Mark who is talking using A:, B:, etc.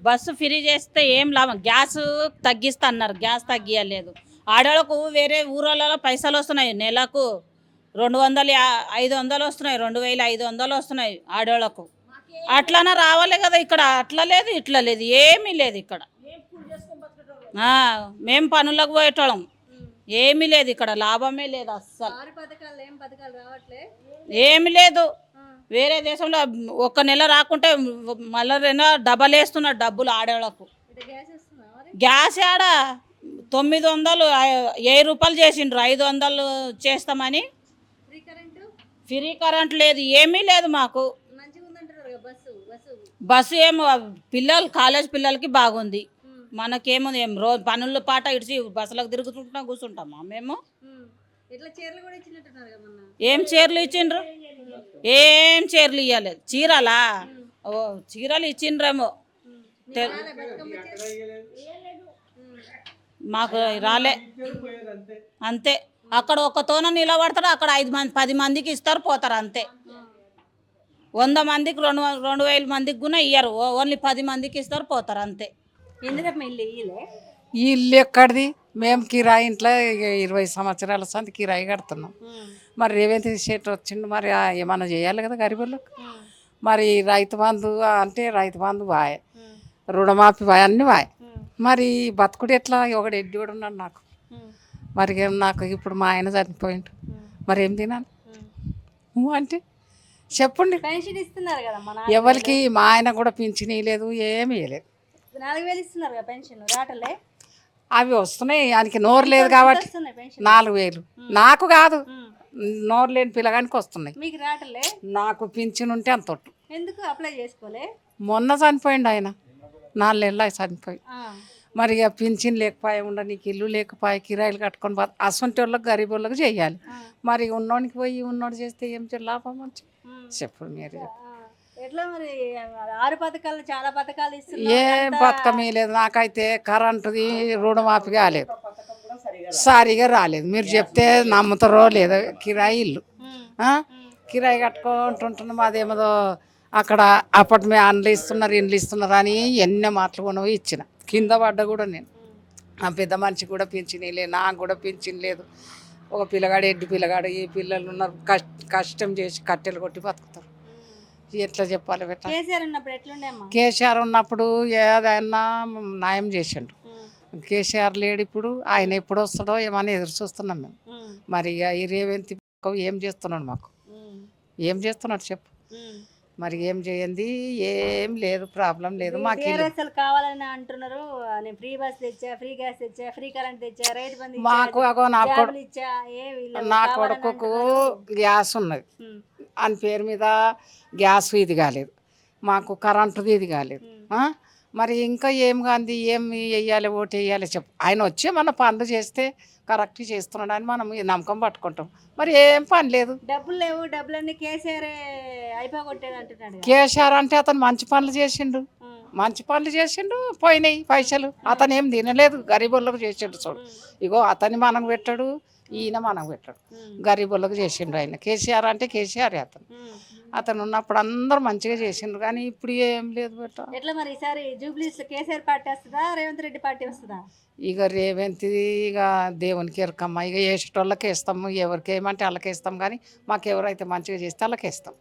A: Bus free చేస్తే ఏం లాభం? గ్యాస్ తగ్గిస్తా అన్నారు, గ్యాస్ తగ్గియలేదు. ఆడవాళ్ళకు వేరే ఊళ్ళలో పైసలు వస్తున్నాయి, నెలకు 200 500 వస్తున్నాయి, 2500 వస్తున్నాయి ఆడవాళ్ళకు. అట్లనే రావాలి కదా, ఇక్కడ అట్లా లేదు ఇట్లా లేదు, ఏమీ లేదు ఇక్కడ. మేము పనులకు పోయేటోళ్ళం, ఏమీ లేదు ఇక్కడ, లాభమే లేదు అస్సలు, ఏమి లేదు. వేరే దేశంలో ఒక్క నెల రాకుంటే మళ్ళీ డబల్ వేస్తున్నారు డబ్బులు ఆడవాళ్ళకు. గ్యాస్ ఆడ 900 1000 చేసిండ్రు, 500 చేస్తామని. ఫ్రీ కరెంట్ లేదు, ఏమీ లేదు మాకు. బస్సు ఏమో పిల్లలు కాలేజ్ పిల్లలకి బాగుంది, మనకేముంది? ఏం రోజు పనుల పాట ఇడిచి బస్సులకు తిరుగుతుంటా కూర్చుంటామా మేము? ఏం చీరలు ఇచ్చిండ్రు? ఏం చీరలు ఇవ్వలేదు. చీరలా? ఓ చీరలు ఇచ్చిండ్రేమో, మాకు రాలే. అంతే, అక్కడ ఒక్కతోన నిలబడతారు, అక్కడ 5 మంది 10 మందికి ఇస్తారు, పోతారు అంతే. 100 మందికి 2000 మందికి కూడా ఇయ్యరు, ఓన్లీ 10 మందికి ఇస్తారు, పోతారు అంతే.
B: ఈ ఇల్లు ఎక్కడిది? మేము కిరాయి ఇంట్లో 20 సంవత్సరాల సంది కిరాయి కడుతున్నాం. మరి రేవంత్ శెట్టి వచ్చిండు, మరి ఏమన్నా చేయాలి కదా గరీబులకు. మరి రైతు బంధు అంటే రైతు బంధు వాయే, రుణమాఫీ వాయ్, అన్నీ వాయ్. మరి బతుకుడు ఎట్లా? ఒకడు ఎడ్డి కూడా ఉన్నాడు నాకు. మరి నాకు ఇప్పుడు మా ఆయన చనిపోయిండు, మరి ఏం తినాలి? అంటే చెప్పండి.
C: పెన్షన్ ఇస్తున్నారు కదా,
B: ఎవరికి? మా ఆయన కూడా పింఛన్ ఇవ్వలేదు, ఏమి ఇవ్వలేదు.
C: 4000 ఇస్తున్నారు కదా పెన్షన్, రాటలే?
B: అవి వస్తున్నాయి, ఆయనకి నోరు లేదు కాబట్టి 4000. నాకు కాదు, నోరు లేని పిల్లగానికి వస్తున్నాయి.
C: మీకు రాటలే?
B: నాకు పింఛన్ ఉంటే అంత ఒట్టు.
C: ఎందుకు అప్లై చేసుకోలే?
B: మొన్న చనిపోయిండు ఆయన, 4 నెలలు చనిపోయి. మరి ఇక పింఛన్ లేకపోయా, నీకు ఇల్లు లేకపోయా, కిరాయిలు కట్టుకొని అసంటి వాళ్ళకి గరీబ్ వాళ్ళకి చేయాలి. మరి ఉన్నోడికి పోయి ఉన్నోడు చేస్తే ఏం లాభం వచ్చి చెప్పు మీరు?
C: ఎట్లా మరి? 6 పథకాలు, చాలా పథకాలు ఇస్తున్నారు.
B: ఏం పథకం లేదు నాకైతే. కరెంటుది రుణమాఫీ కాలేదు, సరిగా రాలేదు. మీరు చెప్తే నమ్ముతారో లేదో. కిరాయి ఇల్లు, కిరాయి కట్టుకుంటుంటున్నాం. అదేమో అక్కడ అప్పటి అండ్లు ఇస్తున్నారు, ఇండ్లు ఇస్తున్నారు అని ఎన్నో మాటలు కొనవి ఇచ్చిన. కింద పడ్డ కూడా నేను. ఆ పెద్ద మనిషి కూడా పింఛన్ లేదు, నాకు కూడా పింఛన్ లేదు. ఒక పిల్లగాడు, ఎడ్డి పిల్లగాడు, ఈ పిల్లలు ఉన్నారు, కష్టం చేసి కట్టెలు కొట్టి బతుకుతారు. ఎట్లా చెప్పాలి? కేసీఆర్ ఉన్నప్పుడు ఏదైనా న్యాయం చేసిండు. కేసీఆర్ లేడు ఇప్పుడు, ఆయన ఎప్పుడు వస్తాడో ఏమని ఎదురు చూస్తున్నాం మేము. మరి ఈ రేవంత్ ఏం చేస్తున్నాడు? మాకు ఏం చేస్తున్నాడు చెప్పు? మరి ఏం చేయండి, ఏం లేదు, ప్రాబ్లం లేదు మాకు.
C: కావాలని అంటున్నారు, ఫ్రీ బస్ తెచ్చా, ఫ్రీ గ్యాస్ తెచ్చా, ఫ్రీ కరెంట్ తెచ్చా, రైతు బంధు
B: మాకు. నా కొడుకు గ్యాస్ ఉన్నది, అని పేరు మీద గ్యాస్ ఇది కాలేదు, మాకు కరెంటుది ఇది కాలేదు. మరి ఇంకా ఏం కాంది, ఏం వేయాలి, ఓటు వేయాలి చెప్పు. ఆయన వచ్చి మన పనులు చేస్తే కరెక్ట్ చేస్తున్నాడు అని మనం నమ్మకం పట్టుకుంటాం. మరి ఏం పని లేదు,
C: డబ్బులు లేవు. డబ్బులన్నీ కేసీఆర్ అయిపోగొట్టేది అంటున్నాడు.
B: కేసీఆర్ అంటే అతను మంచి పనులు చేసిండు, మంచి పనులు చేసిండు, పోయినాయి పైసలు. అతను ఏం తినలేదు, గరీబులకు చేసిండు. చూడు ఇగో, అతన్ని మనం పెట్టాడు, ఈయన మనం పెట్టాడు, గరీబులకు చేసిండు ఆయన. కేసీఆర్ అంటే కేసీఆర్ అతను ఉన్నప్పుడు అందరూ మంచిగా చేసిండ్రు, కానీ ఇప్పుడు ఏం లేదు బెట్ట.
C: ఎట్లా మరి ఈసారి జూబ్లీస్ కేసీఆర్ పార్టీ వస్తుందా, రేవంత్ రెడ్డి పార్టీ వస్తుందా?
B: ఇక రేవంత్ ఇక దేవునికి ఎరకమ్మ. ఇక వేసేటోళ్ళకి వేస్తాము, ఎవరికి ఏమంటే వాళ్ళకి వేస్తాం, కానీ మాకు ఎవరైతే మంచిగా చేస్తే వాళ్ళకి వేస్తాం.